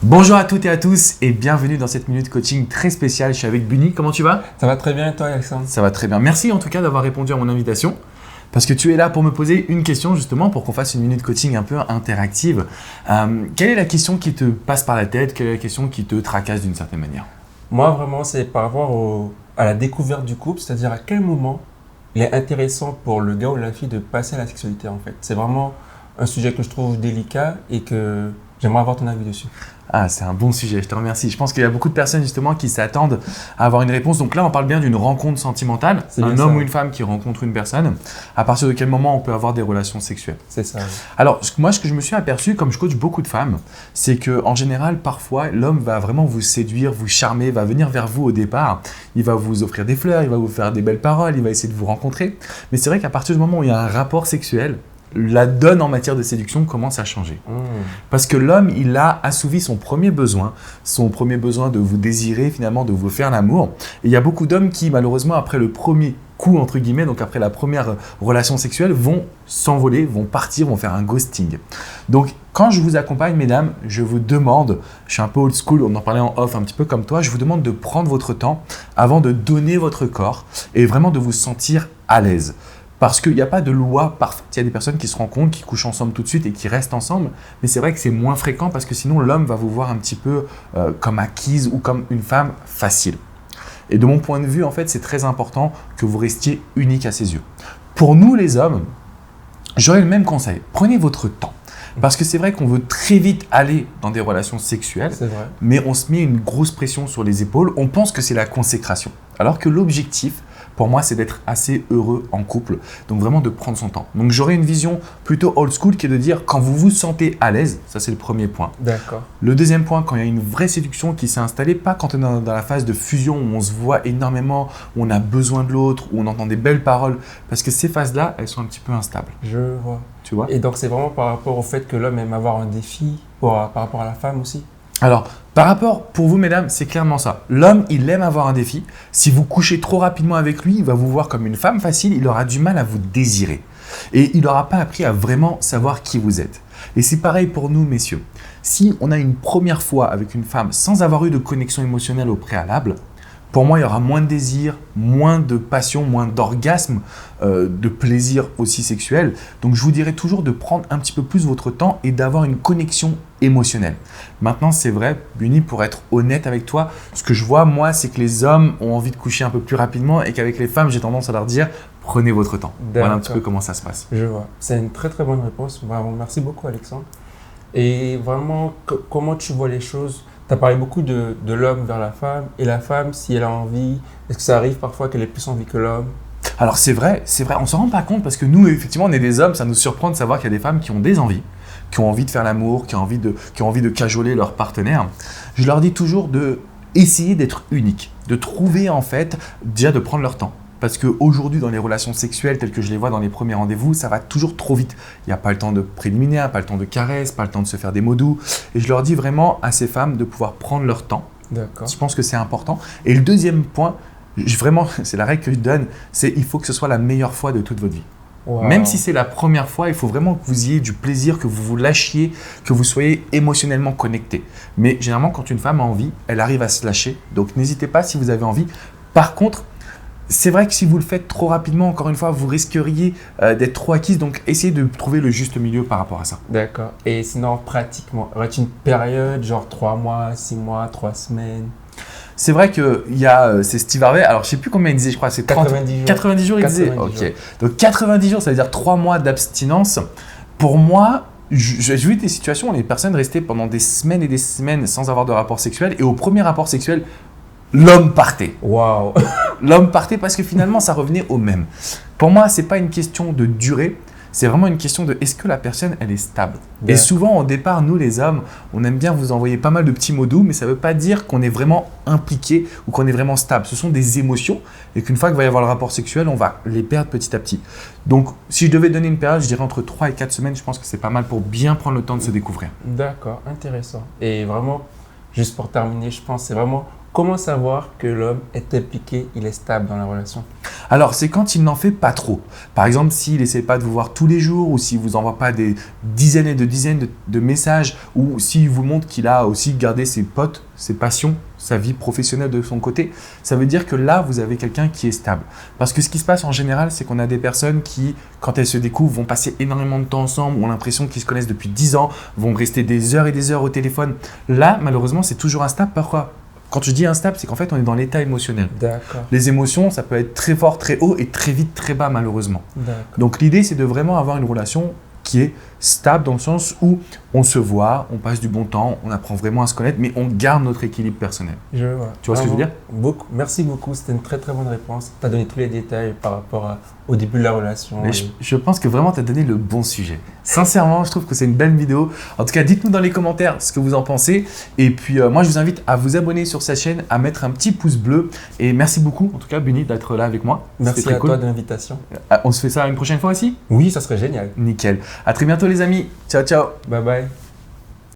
Bonjour à toutes et à tous et bienvenue dans cette minute coaching très spéciale. Je suis avec Bunny. Comment tu vas? Ça va très bien et toi, Alexandre? Ça va très bien. Merci en tout cas d'avoir répondu à mon invitation parce que tu es là pour me poser une question justement pour qu'on fasse une minute coaching un peu interactive. Quelle est la question qui te passe par la tête? Quelle est la question qui te tracasse d'une certaine manière? Moi, vraiment, c'est par rapport à la découverte du couple, c'est-à-dire à quel moment il est intéressant pour le gars ou la fille de passer à la sexualité en fait. C'est vraiment un sujet que je trouve délicat et que j'aimerais avoir ton avis dessus. Ah, c'est un bon sujet, je te remercie. Je pense qu'il y a beaucoup de personnes justement qui s'attendent à avoir une réponse. Donc là, on parle bien d'une rencontre sentimentale, un homme ou une femme qui rencontre une personne. À partir de quel moment on peut avoir des relations sexuelles? C'est ça. Oui. Alors, moi, ce que je me suis aperçu, comme je coach beaucoup de femmes, c'est qu'en général, parfois, l'homme va vraiment vous séduire, vous charmer, va venir vers vous au départ. Il va vous offrir des fleurs, il va vous faire des belles paroles, il va essayer de vous rencontrer. Mais c'est vrai qu'à partir du moment où il y a un rapport sexuel, la donne en matière de séduction commence à changer. Parce que l'homme, il a assouvi son premier besoin de vous désirer, finalement, de vous faire l'amour. Et il y a beaucoup d'hommes qui, malheureusement, après le premier coup, entre guillemets, donc après la première relation sexuelle, vont s'envoler, vont partir, vont faire un ghosting. Donc, quand je vous accompagne, mesdames, je vous demande, je suis un peu old school, on en parlait en off un petit peu comme toi, je vous demande de prendre votre temps avant de donner votre corps et vraiment de vous sentir à l'aise. Parce qu'il n'y a pas de loi parfaite. Il y a des personnes qui se rencontrent, qui couchent ensemble tout de suite et qui restent ensemble. Mais c'est vrai que c'est moins fréquent parce que sinon l'homme va vous voir un petit peu comme acquise ou comme une femme facile. Et de mon point de vue, en fait, c'est très important que vous restiez unique à ses yeux. Pour nous les hommes, j'aurais le même conseil. Prenez votre temps. Parce que c'est vrai qu'on veut très vite aller dans des relations sexuelles, mais on se met une grosse pression sur les épaules. On pense que c'est la consécration. Alors que l'objectif, pour moi, c'est d'être assez heureux en couple. Donc vraiment de prendre son temps. Donc j'aurais une vision plutôt old school qui est de dire quand vous vous sentez à l'aise, ça c'est le premier point. D'accord. Le deuxième point, quand il y a une vraie séduction qui s'est installée, pas quand on est dans la phase de fusion où on se voit énormément, où on a besoin de l'autre, où on entend des belles paroles. Parce que ces phases-là, elles sont un petit peu instables. Je vois. Tu vois? Et donc c'est vraiment par rapport au fait que l'homme aime avoir un défi par rapport à la femme aussi? Alors, par rapport, pour vous mesdames, c'est clairement ça. L'homme, il aime avoir un défi. Si vous couchez trop rapidement avec lui, il va vous voir comme une femme facile, il aura du mal à vous désirer. Et il n'aura pas appris à vraiment savoir qui vous êtes. Et c'est pareil pour nous, messieurs. Si on a une première fois avec une femme sans avoir eu de connexion émotionnelle au préalable, pour moi, il y aura moins de désir, moins de passion, moins d'orgasme, de plaisir aussi sexuel. Donc, je vous dirais toujours de prendre un petit peu plus votre temps et d'avoir une connexion émotionnelle. Maintenant, c'est vrai, Bunny, pour être honnête avec toi, ce que je vois, moi, c'est que les hommes ont envie de coucher un peu plus rapidement et qu'avec les femmes, j'ai tendance à leur dire prenez votre temps. Voilà un petit peu comment ça se passe. Je vois. C'est une très très bonne réponse. Vraiment, merci beaucoup, Alexandre. Et vraiment, comment tu vois les choses? Tu as parlé beaucoup de l'homme vers la femme et la femme, si elle a envie, est-ce que ça arrive parfois qu'elle ait plus envie que l'homme? Alors c'est vrai, on ne s'en rend pas compte parce que nous, effectivement, on est des hommes, ça nous surprend de savoir qu'il y a des femmes qui ont des envies, qui ont envie de faire l'amour, qui ont envie de cajoler leur partenaire. Je leur dis toujours d'essayer d'être unique, de trouver en fait, déjà de prendre leur temps. Parce qu'aujourd'hui, dans les relations sexuelles telles que je les vois dans les premiers rendez-vous, ça va toujours trop vite. Il n'y a pas le temps de préliminaire, pas le temps de caresse, pas le temps de se faire des mots doux. Et je leur dis vraiment à ces femmes de pouvoir prendre leur temps. D'accord. Je pense que c'est important. Et le deuxième point, vraiment, c'est la règle que je donne, c'est il faut que ce soit la meilleure fois de toute votre vie. Wow. Même si c'est la première fois, il faut vraiment que vous ayez du plaisir, que vous vous lâchiez, que vous soyez émotionnellement connecté. Mais généralement, quand une femme a envie, elle arrive à se lâcher. Donc n'hésitez pas si vous avez envie. Par contre, c'est vrai que si vous le faites trop rapidement, encore une fois, vous risqueriez d'être trop acquise. Donc, essayez de trouver le juste milieu par rapport à ça. D'accord. Et sinon, pratiquement, aurait-il une période, genre 3 mois, 6 mois, 3 semaines? C'est vrai qu'il y a, c'est Steve Harvey, alors je ne sais plus combien il disait, je crois, c'est 90 jours. 90 jours, il disait. 90 jours. Ok. Donc, 90 jours, ça veut dire 3 mois d'abstinence. Pour moi, j'ai vu des situations où les personnes restaient pendant des semaines et des semaines sans avoir de rapport sexuel. Et au premier rapport sexuel, l'homme partait. Waouh. L'homme partait parce que finalement, ça revenait au même. Pour moi, ce n'est pas une question de durée, c'est vraiment une question de est-ce que la personne, elle est stable. Ouais. Et souvent, au départ, nous les hommes, on aime bien vous envoyer pas mal de petits mots doux, mais ça ne veut pas dire qu'on est vraiment impliqué ou qu'on est vraiment stable. Ce sont des émotions et qu'une fois qu'il va y avoir le rapport sexuel, on va les perdre petit à petit. Donc, si je devais donner une période, je dirais entre 3 et 4 semaines, je pense que c'est pas mal pour bien prendre le temps de se découvrir. D'accord, intéressant. Et vraiment, juste pour terminer, je pense, c'est vraiment comment savoir que l'homme est impliqué, il est stable dans la relation? Alors, c'est quand il n'en fait pas trop. Par exemple, s'il n'essaie pas de vous voir tous les jours ou s'il ne vous envoie pas des dizaines et de dizaines de messages ou s'il vous montre qu'il a aussi gardé ses potes, ses passions, sa vie professionnelle de son côté, ça veut dire que là, vous avez quelqu'un qui est stable. Parce que ce qui se passe en général, c'est qu'on a des personnes qui, quand elles se découvrent, vont passer énormément de temps ensemble, ont l'impression qu'ils se connaissent depuis 10 ans, vont rester des heures et des heures au téléphone. Là, malheureusement, c'est toujours instable. Pourquoi ? Quand je dis instable, c'est qu'en fait, on est dans l'état émotionnel. D'accord. Les émotions, ça peut être très fort, très haut et très vite, très bas, malheureusement. D'accord. Donc, l'idée, c'est de vraiment avoir une relation qui est stable dans le sens où on se voit, on passe du bon temps, on apprend vraiment à se connaître, mais on garde notre équilibre personnel. Je vois. Tu vois ce que je veux dire ? Beaucoup. Merci beaucoup, c'était une très très bonne réponse. Tu as donné tous les détails par rapport au début de la relation. Mais je pense que vraiment, tu as donné le bon sujet. Sincèrement, je trouve que c'est une belle vidéo. En tout cas, dites-nous dans les commentaires ce que vous en pensez. Et puis, moi, je vous invite à vous abonner sur cette chaîne, à mettre un petit pouce bleu. Et merci beaucoup, en tout cas, Bunny, d'être là avec moi. Merci à toi de l'invitation. On se fait ça une prochaine fois aussi ? Oui, ça serait génial. Nickel. À très bientôt, les amis. Ciao, ciao. Bye bye.